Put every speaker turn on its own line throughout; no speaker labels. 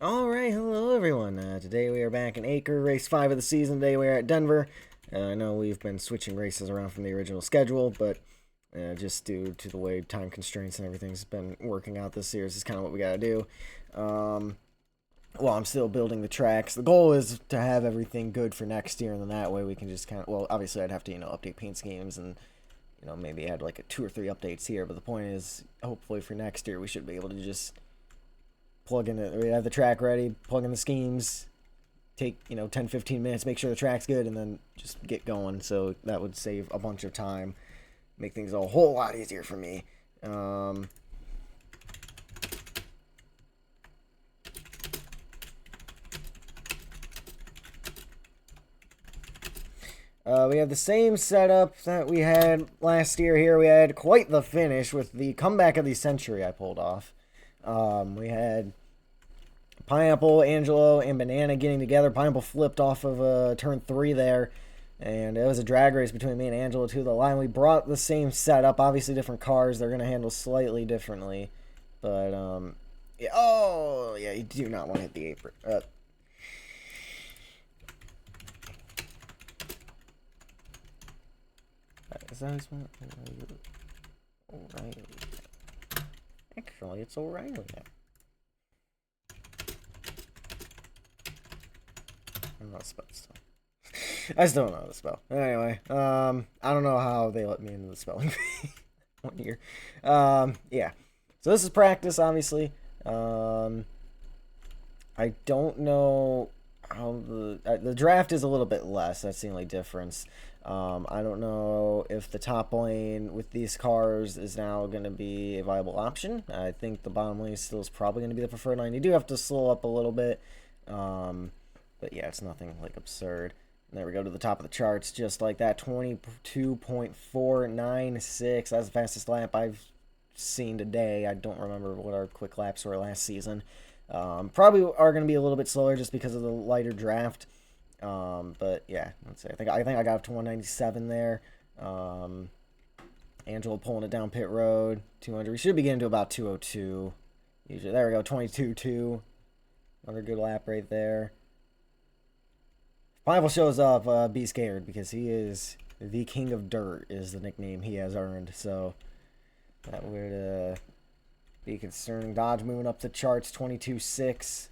Alright, hello everyone. Today we are back in Acre, race 5 of the season. Today we are at Denver. I know we've been switching races around from the original schedule, but just due to the way time constraints and everything's been working out this year, this is kind of what we gotta do. Well, I'm still building the tracks. The goal is to have everything good for next year, and then that way we can just kind of, well, obviously I'd have to, update paint schemes and, maybe add like 2 or 3 updates here, but the point is, hopefully for next year we should be able to just plug in it. We have the track ready, plug in the schemes, take 10-15 minutes, make sure the track's good, and then just get going. So that would save a bunch of time, make things a whole lot easier for me. We have the same setup that we had last year here. We had quite the finish with the comeback of the century I pulled off. We had Pineapple, Angelo, and Banana getting together. Pineapple flipped off of turn 3 there, and it was a drag race between me and Angelo to the line. We brought the same setup, obviously different cars. They're going to handle slightly differently, but yeah, oh yeah, you do not want to hit the apron. Is that his one? O'Reilly. Actually, it's O'Reilly. I'm not spelled still. I still don't know how to spell. Anyway, I don't know how they let me into the spelling bee 1 year. Yeah. So this is practice, obviously. I don't know how the draft is a little bit less. That's the only difference. I don't know if the top lane with these cars is now going to be a viable option. I think the bottom lane still is probably going to be the preferred line. You do have to slow up a little bit. But yeah, it's nothing like absurd. And there we go to the top of the charts, just like that. 22.496. That's the fastest lap I've seen today. I don't remember what our quick laps were last season. Probably are going to be a little bit slower just because of the lighter draft. But yeah, let's see. I think I got up to 197 there. Angelo pulling it down pit road. 200. We should be getting to about 202. Usually, there we go. 22.2. Another good lap right there. Pineapple shows up, be scared, because he is the king of dirt, is the nickname he has earned. So that would be concerning. Dodge moving up the charts, 22.6,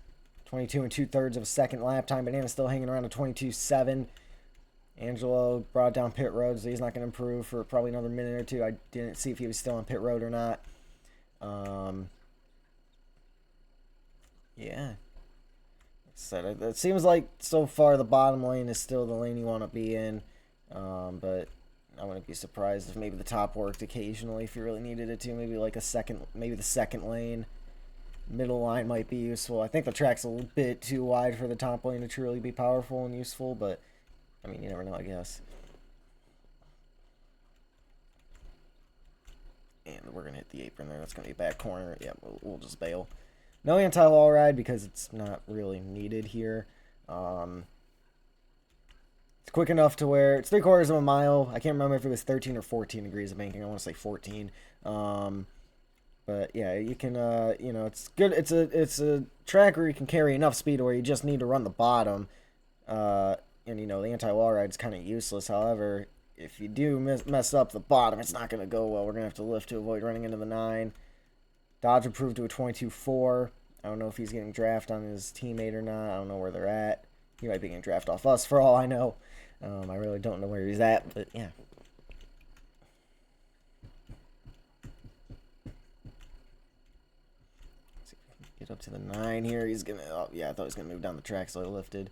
22 and 2/3 of a second lap time. Banana still hanging around at 22.7. Angelo brought down pit road, so he's not going to improve for probably another minute or two. I didn't see if he was still on pit road or not. Yeah. So it seems like so far the bottom lane is still the lane you want to be in, but I wouldn't be surprised if maybe the top worked occasionally if you really needed it to. Maybe like maybe the second lane, middle line might be useful. I think the track's a little bit too wide for the top lane to truly be powerful and useful, but I mean you never know, I guess. And we're gonna hit the apron there. That's gonna be a back corner. Yeah, we'll just bail. No anti-wall ride because it's not really needed here. It's quick enough to where it's 3/4 of a mile. I can't remember if it was 13 or 14 degrees of banking. I want to say 14. But yeah, you can. It's good. It's a track where you can carry enough speed where you just need to run the bottom. And the anti-wall ride is kind of useless. However, if you do mess up the bottom, it's not going to go well. We're going to have to lift to avoid running into the 9. Dodge improved to a 22.4. I don't know if he's getting draft on his teammate or not. I don't know where they're at. He might be getting draft off us for all I know. I really don't know where he's at, but yeah. Let's see if we can get up to the 9 here. He's gonna. Oh yeah, I thought he was gonna move down the track, so I lifted.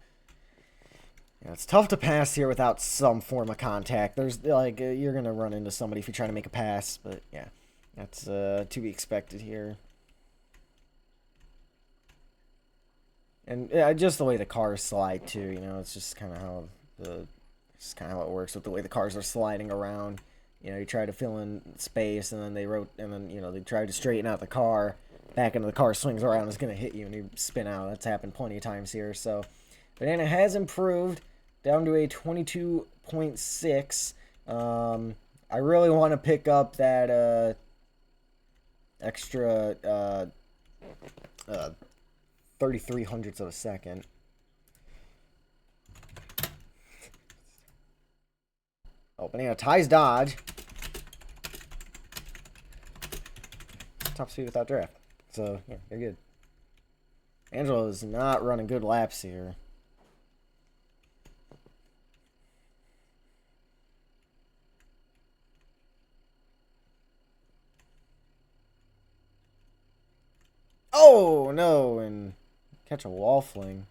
Yeah, it's tough to pass here without some form of contact. There's you're gonna run into somebody if you try to make a pass, but yeah, that's to be expected here. And yeah, just the way the cars slide too, it's just kind of how it works with the way the cars are sliding around. You try to fill in space, and then they try to straighten out the car. Back into the car swings around, it's gonna hit you, and you spin out. That's happened plenty of times here. So, Banana has improved down to a 22.6. I really want to pick up that extra 33 hundredths of a second. Oh, Banana ties Dodge. Top speed without draft. So, yeah, you're good. Angelo is not running good laps here. Oh, no, and catch a wall fling.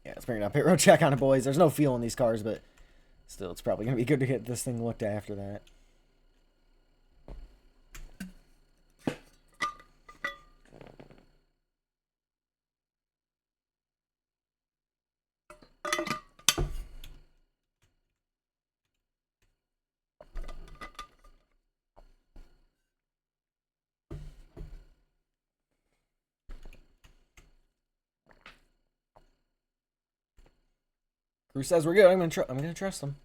Yeah, let's bring it up. Pit road check on it, boys. There's no fuel in these cars, but still, it's probably going to be good to get this thing looked at after that. Crew says we're good. I'm gonna trust them.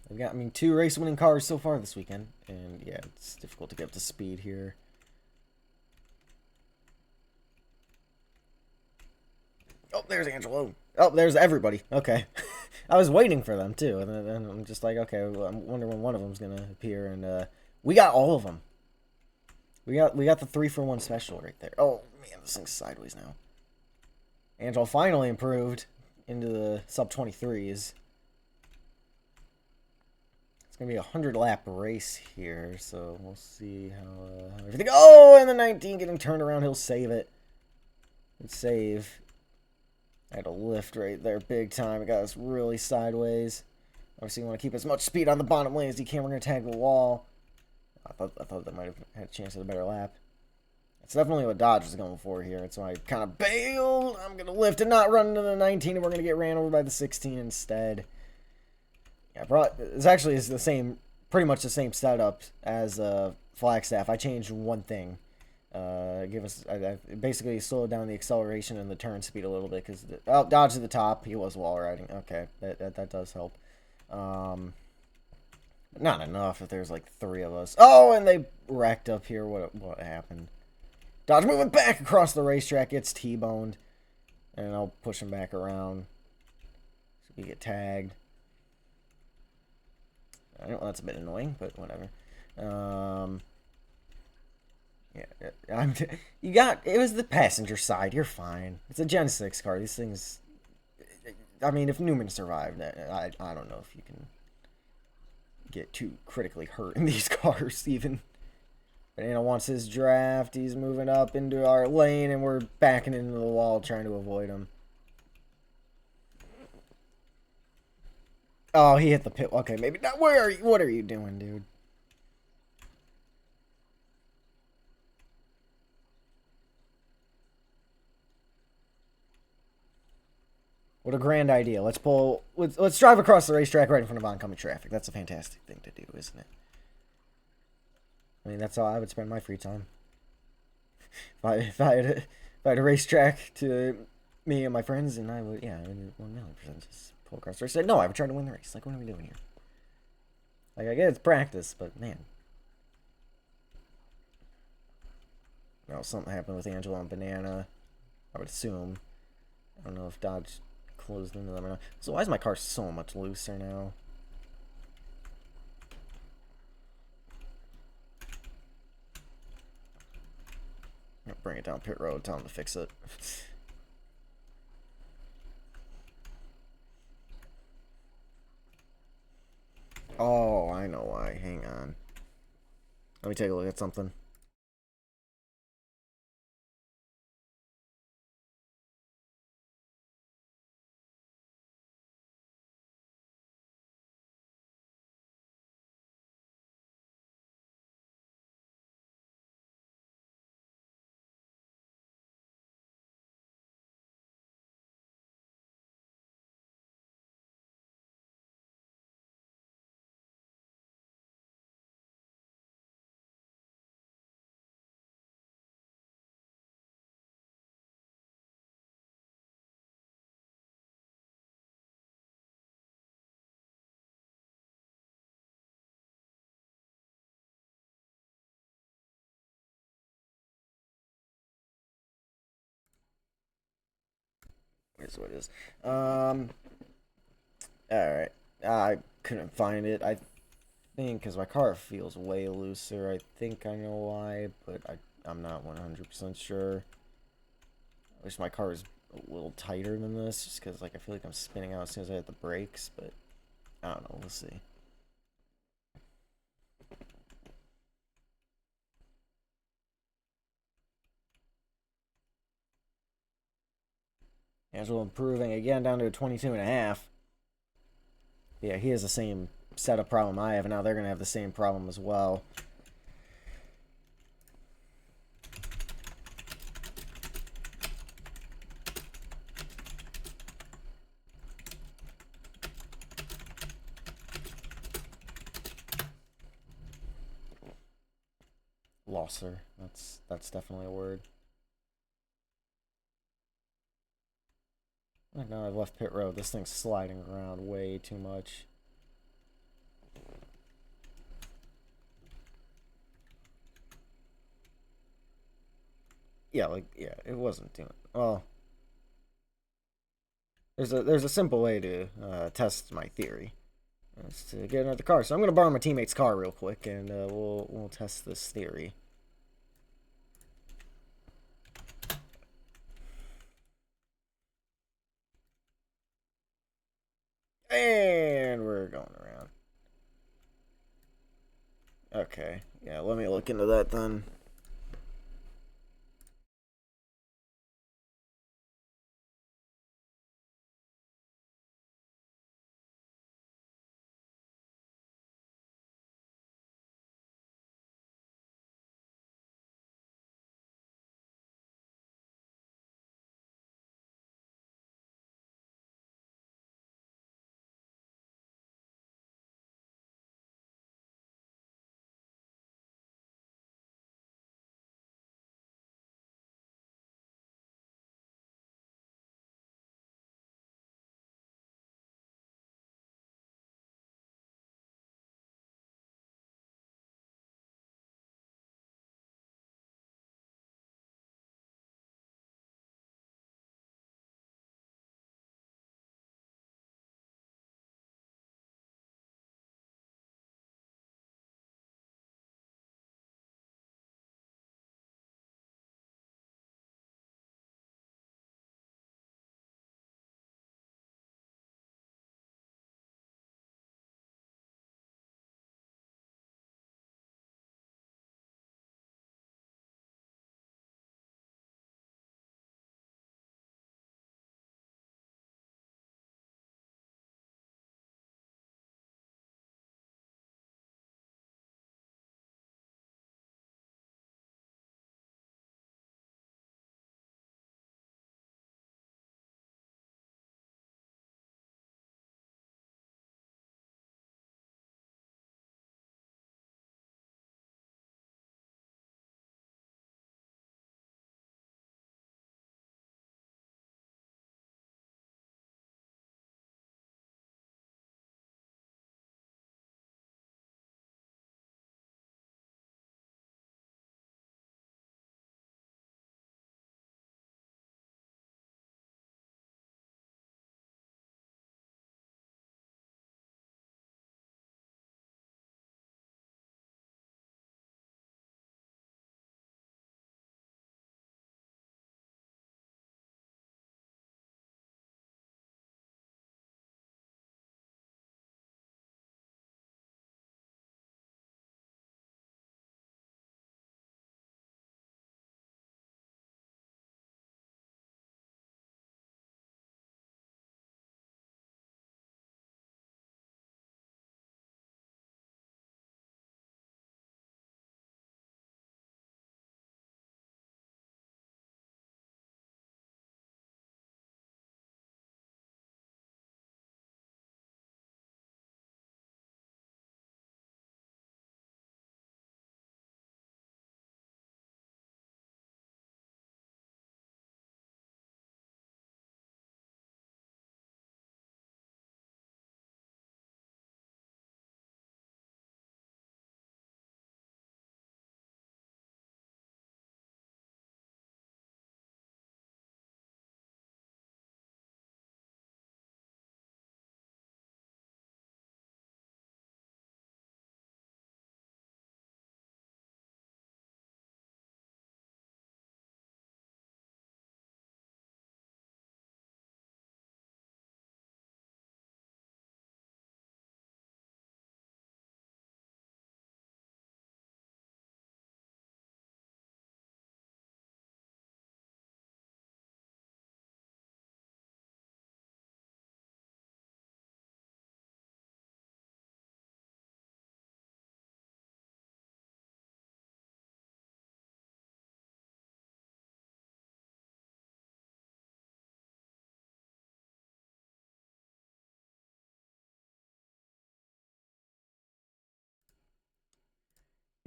We've got, 2 race-winning cars so far this weekend, and yeah, it's difficult to get up to speed here. Oh, there's Angelo. Oh, there's everybody. Okay. I was waiting for them, too, and then I'm just like, okay, well, I'm wondering when one of them's gonna appear, and we got all of them. We got the 3-for-1 special right there. Oh, man, this thing's sideways now. Angelo finally improved into the sub-23s. It's going to be a 100-lap race here, so we'll see how everything... Oh, and the 19 getting turned around. He'll save it. Good save. I had a lift right there big time. It got us really sideways. Obviously, you want to keep as much speed on the bottom lane as you can. We're going to tag the wall. I thought that might have had a chance at a better lap. That's definitely what Dodge was going for here. That's why I kind of bailed. I'm going to lift and not run into the 19, and we're going to get ran over by the 16 instead. Yeah, it's actually the same, pretty much the same setup as Flagstaff. I changed one thing. I basically slowed down the acceleration and the turn speed a little bit because Dodge at the top. He was wall riding. Okay, that does help. Not enough if there's like 3 of us. Oh, and they wrecked up here. What happened? Dodge moving back across the racetrack, gets T-boned. And I'll push him back around. So we get tagged. I know that's a bit annoying, but whatever. Yeah, it was the passenger side. You're fine. It's a Gen 6 car. These things... I mean, if Newman survived, I don't know if you can get too critically hurt in these cars, even. Banana wants his draft. He's moving up into our lane, and we're backing into the wall trying to avoid him. Oh, he hit the pit. Okay, maybe not. What are you doing, dude? What a grand idea. Let's drive across the racetrack right in front of oncoming traffic. That's a fantastic thing to do, isn't it? I mean, that's how I would spend my free time. If I had a racetrack to me and my friends, and I would, yeah, I would 1,000,000% just pull across the race. No, I would try to win the race. Like, what are we doing here? Like, I guess it's practice, but man. Well, something happened with Angelo and Banana. I would assume. I don't know if Dodge closed into them or not. So why is my car so much looser now? Bring it down pit road, tell him to fix it. Oh, I know why. Hang on. Let me take a look at something. Here's what it is. Alright. I couldn't find it. I think because my car feels way looser. I think I know why, but I'm not 100% sure. I wish my car was a little tighter than this, just because like I feel like I'm spinning out as soon as I hit the brakes, but I don't know. We'll see. Angelo improving again down to a 22.5. Yeah, he has the same setup problem I have, and now they're going to have the same problem as well. Losser. That's definitely a word. Oh, no, I've left pit road. This thing's sliding around way too much. Yeah, it wasn't doing well. There's a simple way to test my theory. It's to get another car. So I'm gonna borrow my teammate's car real quick, and we'll test this theory. And we're going around. Okay, yeah, let me look into that then.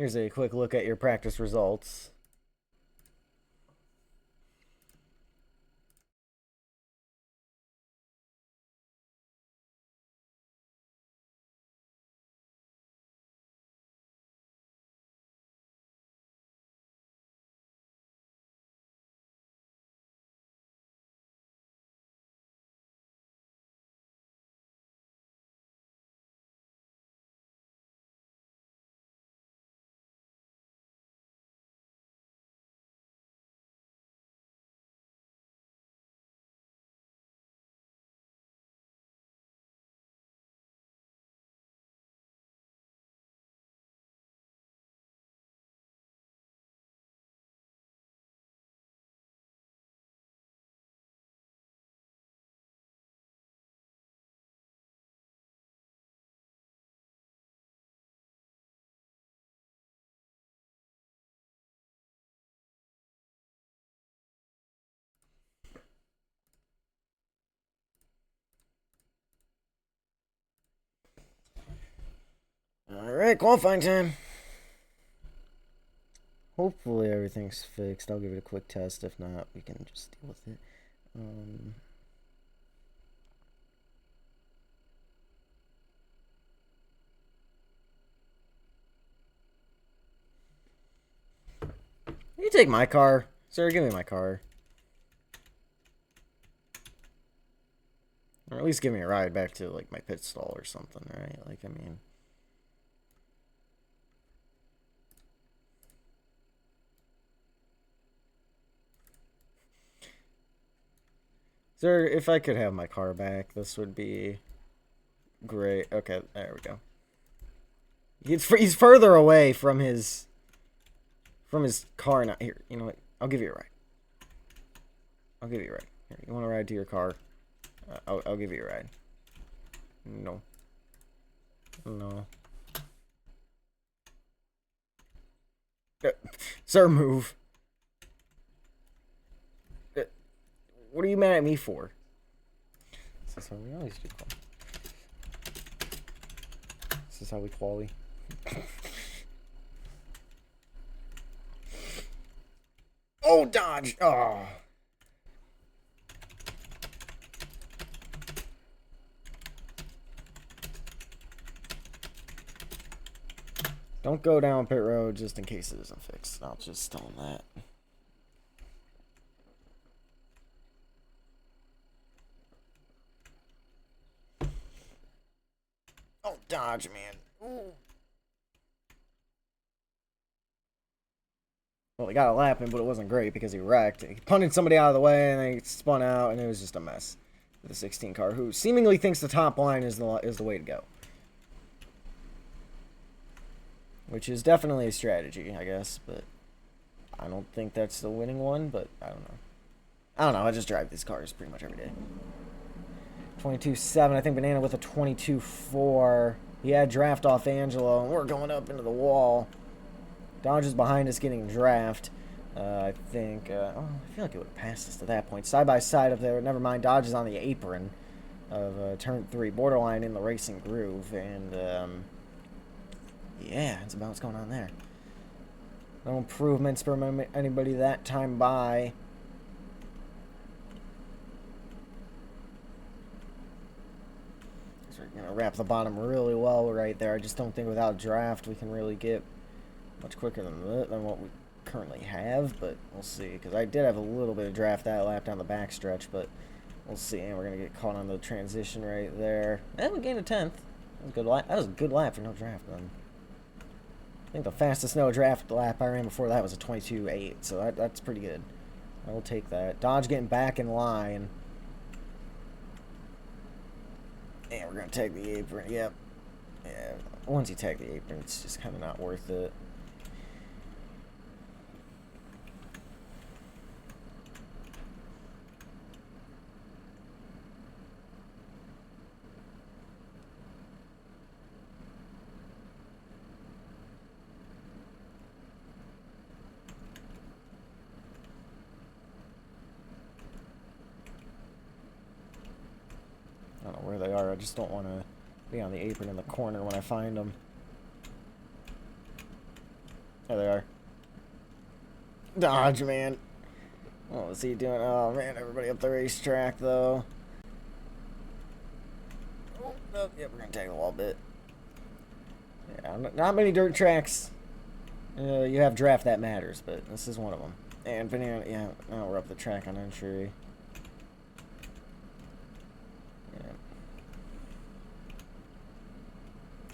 Here's a quick look at your practice results. Alright, qualifying time. Hopefully everything's fixed. I'll give it a quick test. If not, we can just deal with it. You take my car. Sir, give me my car. Or at least give me a ride back to, like, my pit stall or something, right? Like, I mean... Sir, if I could have my car back, this would be great. Okay, there we go. He's further away from his car now. Here, you know what? I'll give you a ride. I'll give you a ride. Here, you want to ride to your car? I'll give you a ride. No. No. Sir, move. What are you mad at me for? This is how we always do. This is how we quali. Oh, dodge! Oh. Don't go down pit road just in case it isn't fixed. I'll just tell him that. Oh, dodge, man. Ooh. Well, he got a lap in, but it wasn't great because he wrecked. He punted somebody out of the way, and they spun out, and it was just a mess. The 16 car, who seemingly thinks the top line is the way to go. Which is definitely a strategy, I guess, but I don't think that's the winning one, but I don't know. I don't know, I just drive these cars pretty much every day. 22.7, I think Banana with a 22.4. He had draft off Angelo, and we're going up into the wall. Dodge is behind us getting draft. I think, oh, I feel like it would have passed us at that point. Side by side up there, never mind. Dodge is on the apron of turn 3, borderline in the racing groove, and yeah, that's about what's going on there. No improvements from anybody that time by. So we're gonna wrap the bottom really well right there. I just don't think without draft we can really get much quicker than what we currently have, but we'll see, because I did have a little bit of draft that lap down the backstretch, but we'll see. And we're gonna get caught on the transition right there, and we gained a 10th. That was a good lap. That was a good lap for no draft then. I think the fastest no draft lap I ran before that was a 22.8, so that's pretty good. I will take that. Dodge getting back in line. And we're gonna tag the apron. Yep. Yeah. Once you tag the apron, it's just kind of not worth it. I don't know where they are. I just don't want to be on the apron in the corner when I find them. There they are. Dodge, man. What was he doing? Oh, man, everybody up the racetrack, though. Oh, yep, we're going to tag the wall a bit. Yeah, not many dirt tracks. You have draft that matters, but this is one of them. And banana, yeah, now we're up the track on entry. Yeah.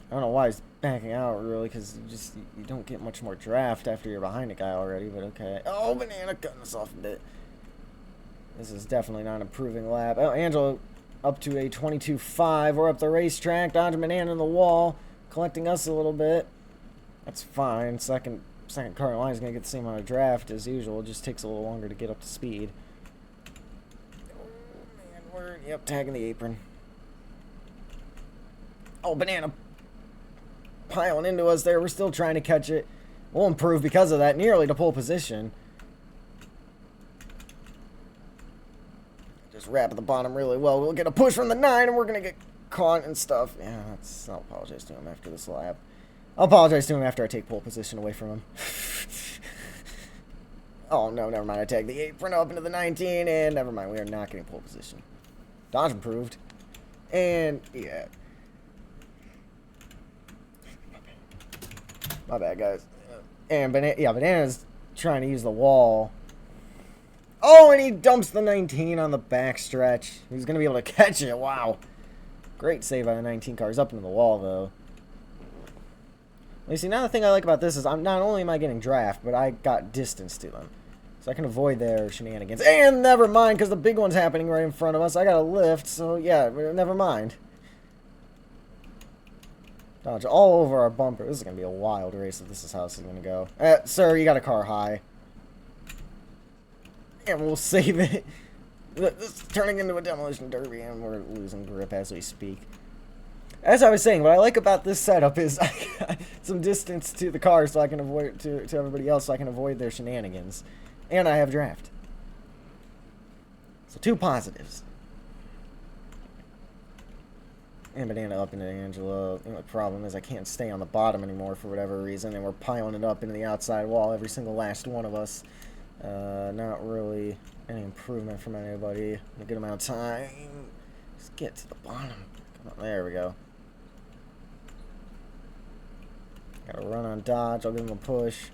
I don't know why he's backing out, really, because you don't get much more draft after you're behind a guy already, but okay. Oh, banana cutting us off a bit. This is definitely not an improving lap. Oh, Angelo up to a 22.5. We're up the racetrack, dodging banana in the wall, collecting us a little bit. That's fine. Second car in line is going to get the same amount of draft as usual. It just takes a little longer to get up to speed. Oh, man, we're, tagging the apron. Oh, banana piling into us there. We're still trying to catch it. We'll improve because of that. Nearly to pole position. Just wrap at the bottom really well. We'll get a push from the 9 and we're going to get caught and stuff. Yeah, I'll apologize to him after this lap. I'll apologize to him after I take pole position away from him. Oh, no, never mind. I tagged the apron up into the 19, and never mind. We are not getting pole position. Dodge improved. And, yeah. My bad, guys. And, Banana's trying to use the wall. Oh, and he dumps the 19 on the backstretch. He's going to be able to catch it. Wow. Great save by the 19 car. He's up into the wall, though. You see, now the thing I like about this is not only am I getting draft, but I got distance to them. So I can avoid their shenanigans. And never mind, because the big one's happening right in front of us. I got a lift, so yeah, never mind. Dodge all over our bumper. This is going to be a wild race if this is how this is going to go. Sir, you got a car high. And we'll save it. This is turning into a demolition derby, and we're losing grip as we speak. As I was saying, what I like about this setup is I got some distance to the car so I can avoid to everybody else so I can avoid their shenanigans. And I have draft. So 2 positives. And banana up into Angelo. The problem is I can't stay on the bottom anymore for whatever reason, and we're piling it up into the outside wall, every single last one of us. Not really any improvement from anybody. A good amount of time. Let's get to the bottom. Come on, there we go. Gotta run on Dodge. I'll give him a push.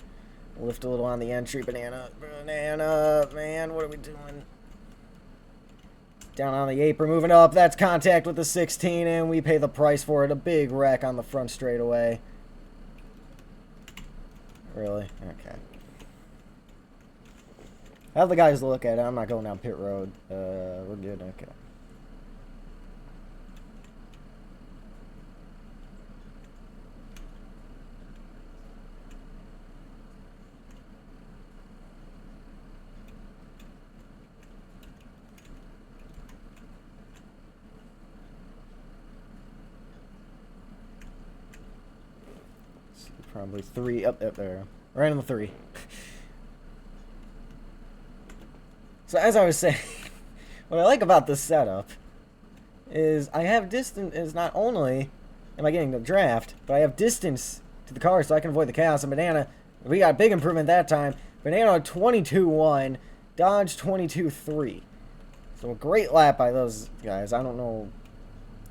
Lift a little on the entry. Banana, man, what are we doing? Down on the apron, moving up. That's contact with the 16, and we pay the price for it. A big wreck on the front straightaway. Really? Okay. Have the guys look at it. I'm not going down pit road. We're good. Okay. Probably 3 up there. Right on the 3. So as I was saying, what I like about this setup is I have distance. Is not only am I getting the draft, but I have distance to the car so I can avoid the chaos. And Banana, we got big improvement that time. Banana 22.1, Dodge 22.3. So a great lap by those guys. I don't know.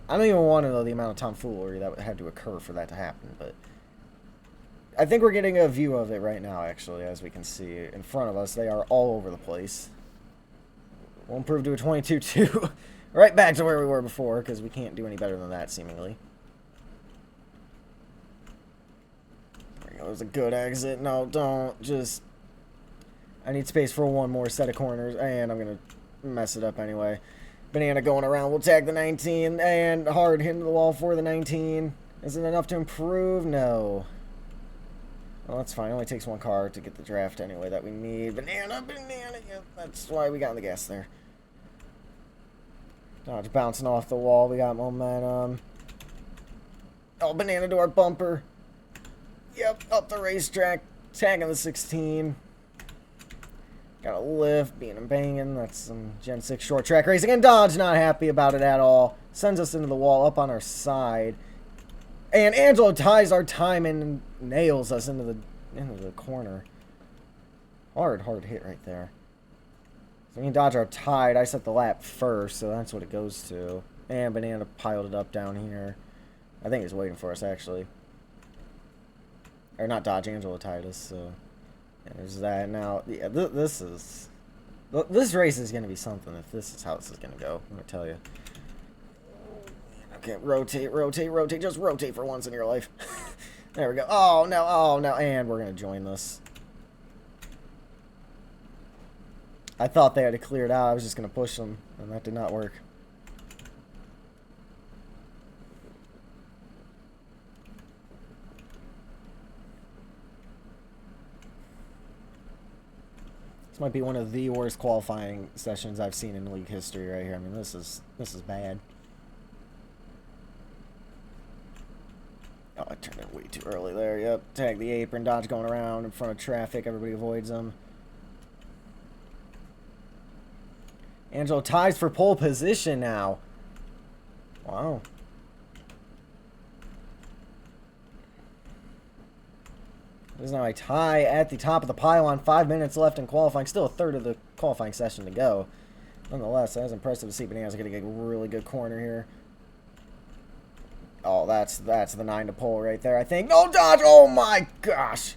I don't even want to know the amount of tomfoolery that had to occur for that to happen, but I think we're getting a view of it right now, actually, as we can see in front of us. They are all over the place. We'll improve to a 22.2. Right back to where we were before, because we can't do any better than that, seemingly. There we go. There's a good exit. No, don't. Just... I need space for one more set of corners, and I'm going to mess it up anyway. Banana going around. We'll tag the 19, and hard hitting the wall for the 19. Is it enough to improve? No. Well, that's fine. It only takes 1 car to get the draft anyway that we need. Banana. Yep, that's why we got the gas there. Dodge bouncing off the wall. We got momentum. Oh, banana to our bumper. Yep, up the racetrack. Tagging the 16. Got a lift. Being and banging. That's some Gen 6 short track racing. And Dodge not happy about it at all. Sends us into the wall up on our side. And Angelo ties our time and nails us into the into the corner. Hard hit right there. So me and Dodge are tied. I set the lap first, so that's what it goes to. And Banana piled it up down here. I think he's waiting for us, actually. Or not Dodge, Angelo tied us, so... Yeah, there's that. Now, yeah, this is... This race is going to be something if this is how this is going to go, I'm going to tell you. Okay, rotate. Just rotate for once in your life. There we go. Oh, no. And we're going to join this. I thought they had to clear it out. I was just going to push them, and that did not work. This might be one of the worst qualifying sessions I've seen in league history right here. I mean, this is bad. Oh, I turned it way too early there. Yep. Tag the apron. Dodge going around in front of traffic. Everybody avoids them. Angelo ties for pole position now. Wow. There's now a tie at the top of the pylon. 5 minutes left in qualifying. Still a third of the qualifying session to go. Nonetheless, that was impressive to see Bananas getting a really good corner here. Oh, that's the 9 to pole right there, I think. No, Dodge! Oh, my gosh!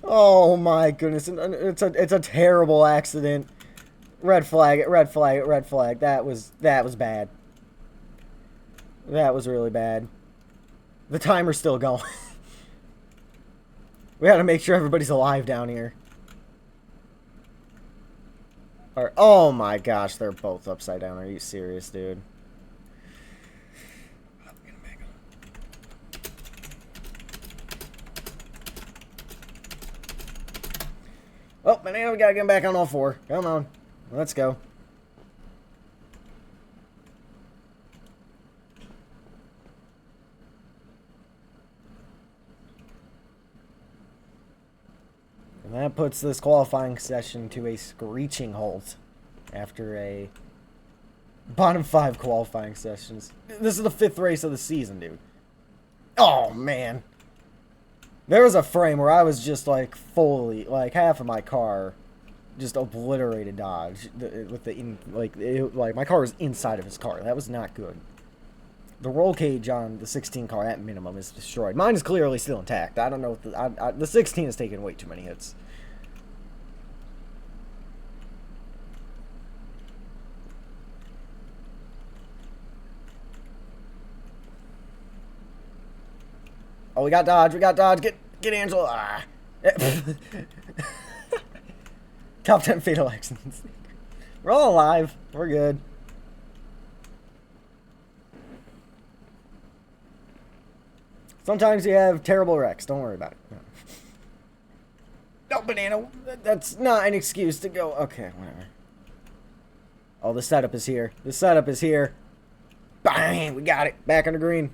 Oh, my goodness. It's a terrible accident. Red flag. That was bad. That was really bad. The timer's still going. We gotta make sure everybody's alive down here. Or, oh my gosh, they're both upside down. Are you serious, dude? Oh, Banana, we gotta get him back on all four. Come on. Let's go. And that puts this qualifying session to a screeching halt after a bottom 5 qualifying sessions. This is the 5th race of the season, dude. Oh, man. There was a frame where I was just, like, fully, like, half of my car just obliterated Dodge. With the, my car was inside of his car. That was not good. The roll cage on the 16 car, at minimum, is destroyed. Mine is clearly still intact. I don't know if the 16 has taken way too many hits. Oh, we got Dodge. Get Angelo. Ah. Top 10 fatal accidents. We're all alive. We're good. Sometimes you have terrible wrecks. Don't worry about it. No, Banana. That's not an excuse to go. Okay, whatever. Oh, the setup is here. The setup is here. Bang! We got it. Back on the green.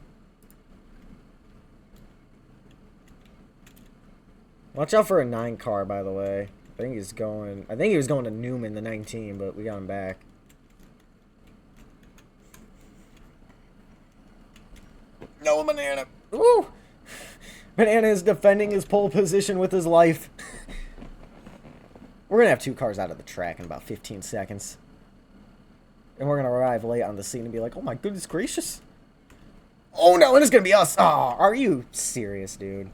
Watch out for a 9 car, by the way. I think he was going to Newman, the 19, but we got him back. No, Banana. Woo! Banana is defending his pole position with his life. We're going to have 2 cars out of the track in about 15 seconds. And we're going to arrive late on the scene and be like, oh my goodness gracious. Oh no, and it's going to be us. Oh, are you serious, dude?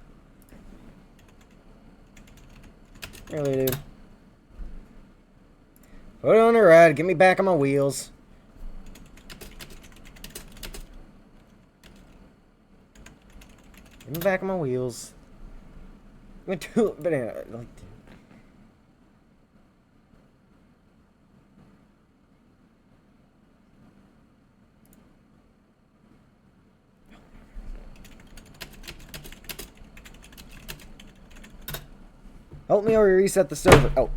Really, dude? Put it on the red. Get me back on my wheels. Get me back on my wheels. I'm gonna do it, Banana. Help me or reset the server. Oh.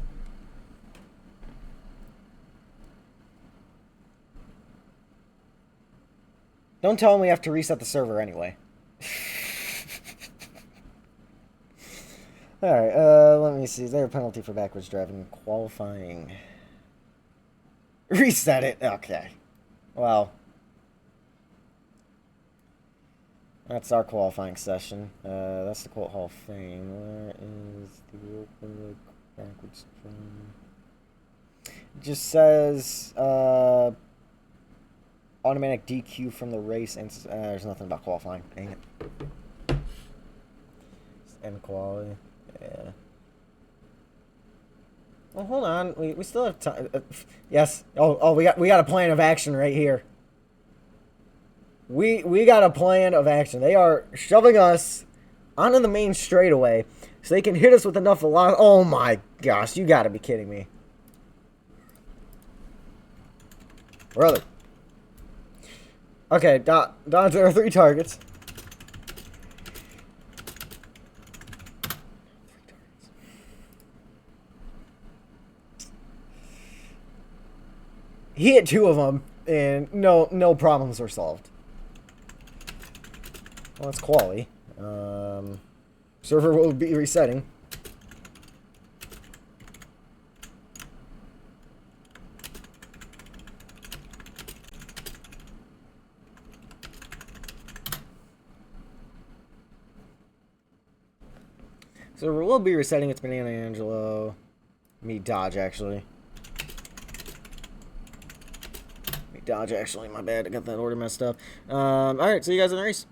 Don't tell him we have to reset the server anyway. Alright, let me see. Is there a penalty for backwards driving qualifying? Reset it. Okay. Well. That's our qualifying session. That's the Quote Hall of Fame. Where is the Republic backwards from? It just says automatic DQ from the race, and there's nothing about qualifying. Dang it. End quality. Yeah. Well, hold on. We still have time. Yes. Oh, we got a plan of action right here. We got a plan of action. They are shoving us onto the main straightaway so they can hit us with enough velocity. Oh my gosh, you gotta be kidding me. Really? Okay, dodge there are 3 targets. He hit 2 of them, and no problems were solved. Well, that's quality. Server will be resetting. Server will be resetting. It's Banana Angelo. Me dodge, actually. Me dodge, actually. My bad. I got that order messed up. Alright, see you guys in the race.